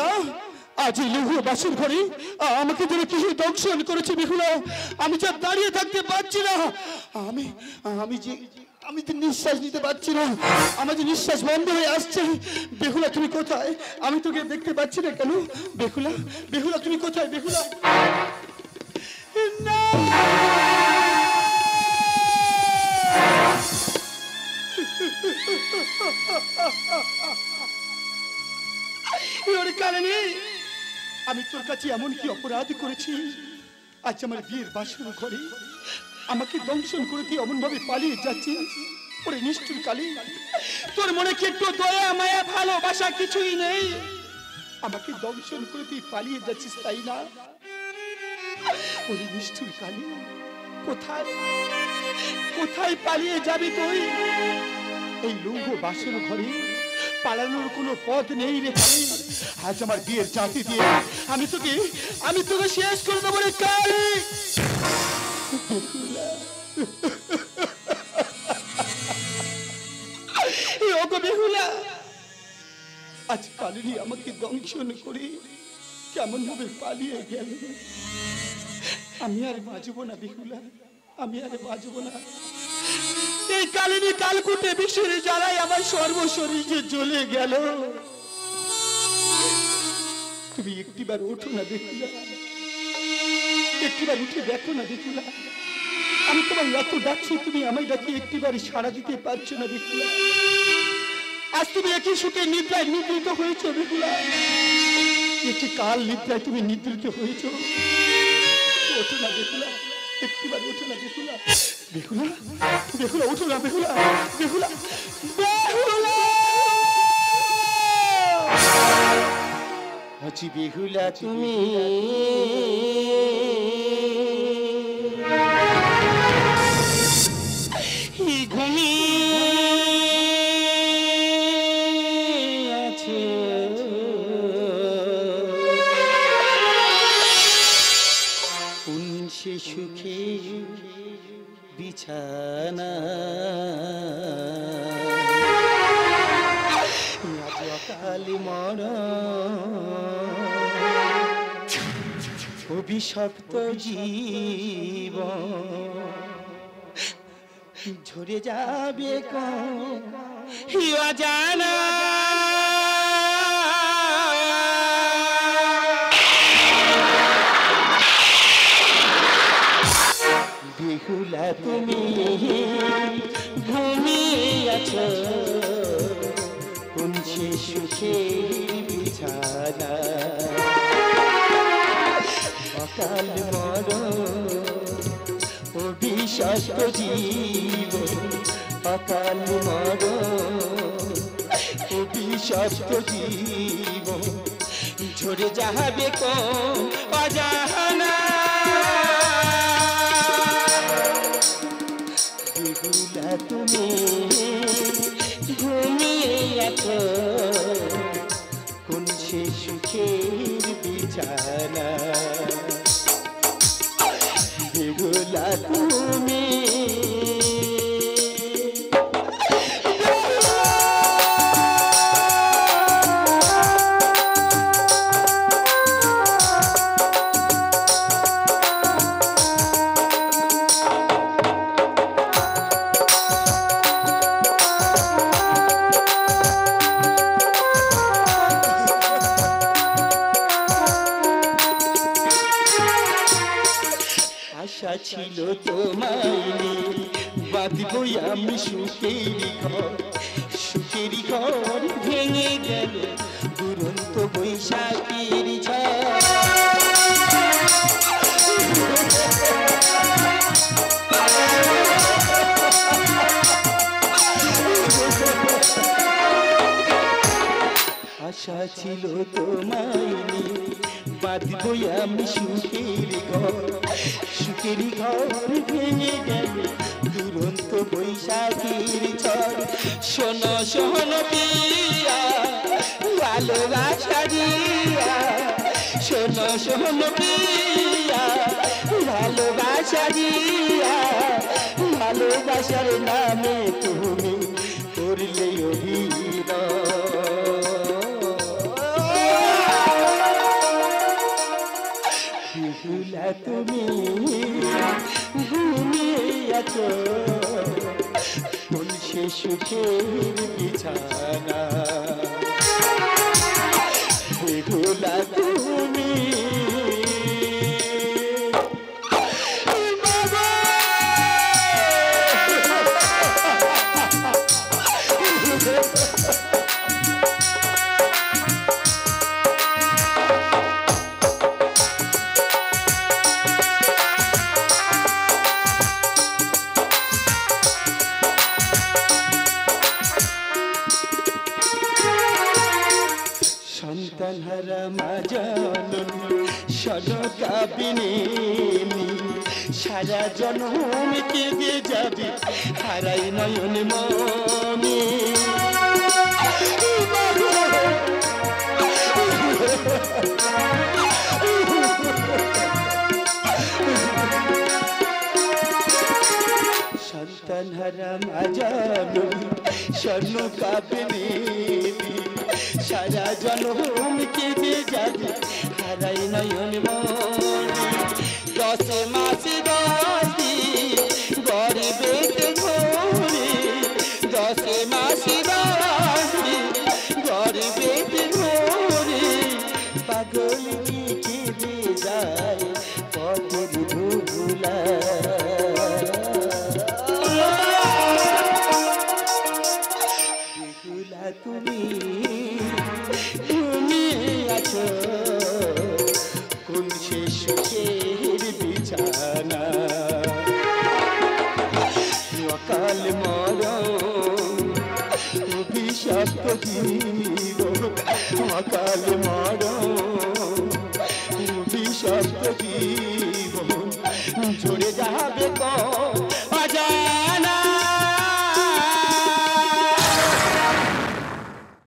বেহুলা আজ এই লৌহ বাসর ঘরে আমাকে যেন কিছু দংশন করেছে বেহুলা। আমি যা দাঁড়িয়ে থাকতে পারছি না, আমি আমি যে আমি তো নিঃশ্বাস নিতে পারছি না, আমার যে নিঃশ্বাস বন্ধ হয়ে আসছে। বেহুলা তুমি কোথায়? আমি তোকে দেখতে পাচ্ছি না কেন? বেহুলা বেহুলা তুমি কোথায়? বেহুলা না, আমি তোর কাছে এমন কি অপরাধ করেছি? আজ আমার বিয়ের বাসর ঘরে আমাকে দংশন করে তুই অমন ভাবে পালিয়ে যাচ্ছিস। ওরে নিষ্ঠুর কালী, তোর মনে কি একটু দয়া মায়া ভালোবাসা কিছুই নেই? আমাকে দংশন করে তুই পালিয়ে যাচ্ছিস, তাই না? ওরে নিষ্ঠুর কালী, কোথায় কোথায় পালিয়ে যাবি তুই? এই লৌহ বাসর ঘরে পালানোর কোনো পথ নেই রে কালী। আজ আমার বিয়ের জাতি দিয়ে আমি তোকে শেষ করে দেবো রে কালী। বেহুলা, আজ কালিনী আমাকে দংশন করে কেমন ভাবে পালিয়ে গেল। আমি আর বাঁচবো না বেহুলা, আমি আর বাঁচবো না। এই কালিনী কালকুটে বিষের জ্বালায় আমার সর্বশরীর যে জ্বলে গেল। তুমি একটিবার ওঠো না বেহুলা, একটিবার উঠে দেখো না বেহুলা। আমি তোমার এত ডাকছি, তুমি আমায় ডাকি একটিবার সাড়া দিতে পারছো না বেহুলা। আজ তুমি একই সুখে নিদ্রায় নিদ্রিত হয়েছ বেহুলা, একটি কাল নিদ্রায় তুমি নিদ্রিত হয়েছ। ওঠো না বেহুলা, একটিবার ওঠো না বেহুলা। বেহুলা বেহুলা ওঠো না বেহুলা, বেহুলা বেহুলা। আজি বেহুলা তুমি ঘুমিয়ে আছে, কোন সে সুখে বিছানা অকাল মরণ অভিশপ্ত জীবন ঝরে যাবে অজানা। বেহুলা তুমি ঘুমিয়ে আছো, কোন সে সুখে বিছানা অকাল মরণ অভিশপ্ত জীবন, অকাল মরণ অভিশপ্ত জীবন ঝরে যাবে অজানা। বেহুলা তুমি ঘুমিয়ে আছো, কোন সে সুখের বিছানা। বেহুলা তুমি ছিল তোমায় বাঁধব আমি সুখেরি ঘর, সুখেরি ঘর ভেঙে গেল দুরন্ত বৈশাখের ঝড়। আশা ছিল তোমায় বাঁধব আমি সুখের ঘর, সুখের ঘর ভেঙে গেল দুরন্ত বৈশাখীর ঝড়। শোনো শোনো প্রিয়া ভালোবাসা দিয়া, শোনো শোনো প্রিয়া ভালোবাসা দিয়া, ভালোবাসার নামে তুমি করলে অভিনয়। সুখের বিছানা বেহুলা তুমি সন্তানহারা মা জননী সনকাবিনী সারা জনম কেঁদে যাবে হারাই নয়ন মনি সন্তানহারা মা জননী সনকাবিনী সারা জনম কেঁদে যাবে হারাই নয়ন মনি 10 মাস 10 দিন গরিবেতে ঘরে 10 মাস 10 দিন গরিবেতে ঘরে পাগল কি কেঁদে যায় পথের ধুলা বেহুলা তুমি কোন সে সুখের বিছানা অকাল মরণ অভিশপ্ত জীবন অকাল মরণ অভিশপ্ত জীবন ঝরে যাবে